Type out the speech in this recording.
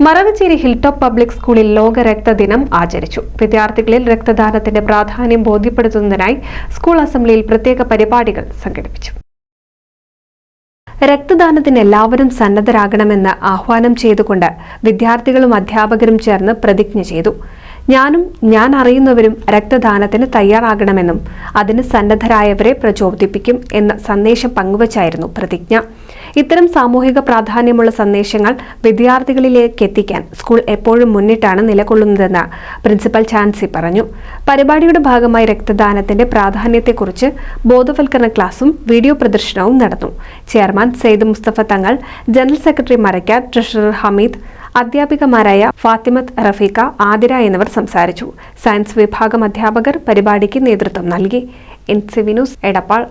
Maravancheri hilltop public സ്കൂളിൽ ലോക രക്തദിനം ആചരിച്ചു. വിദ്യാർത്ഥികളിൽ രക്തദാനത്തിന്റെ പ്രാധാന്യം ബോധ്യപ്പെടുത്തുന്നതിനായി സ്കൂൾ അസംബ്ലിയിൽ പ്രത്യേക പരിപാടികൾ സംഘടിപ്പിച്ചു. രക്തദാനത്തിന് എല്ലാവരും സന്നദ്ധരാകണമെന്ന് ആഹ്വാനം ചെയ്തുകൊണ്ട് വിദ്യാർത്ഥികളും അധ്യാപകരും ചേർന്ന് പ്രതിജ്ഞ ചെയ്തു. ഞാൻ അറിയുന്നവരും രക്തദാനത്തിന് തയ്യാറാകണമെന്നും അതിന് സന്നദ്ധരായവരെ പ്രചോദിപ്പിക്കും എന്ന സന്ദേശം പങ്കുവച്ചായിരുന്നു പ്രതിജ്ഞ. ഇത്തരം സാമൂഹിക പ്രാധാന്യമുള്ള സന്ദേശങ്ങൾ വിദ്യാർത്ഥികളിലേക്ക് എത്തിക്കാൻ സ്കൂൾ എപ്പോഴും മുന്നിട്ടാണ് നിലകൊള്ളുന്നതെന്ന് പ്രിൻസിപ്പൽ ചാൻസി പറഞ്ഞു. പരിപാടിയുടെ ഭാഗമായി രക്തദാനത്തിന്റെ പ്രാധാന്യത്തെക്കുറിച്ച് ബോധവൽക്കരണ ക്ലാസും വീഡിയോ പ്രദർശനവും നടന്നു. Chairman Syed Mustafa Thangal, general secretary Marakkar, treasurer Hameed, അധ്യാപികമാരായ ഫാത്തിമത്ത്, റഫീഖ, ആതിര എന്നിവർ സംസാരിച്ചു. സയൻസ് വിഭാഗം അധ്യാപകർ പരിപാടിക്ക് നേതൃത്വം നൽകി. NCV news, Edappal.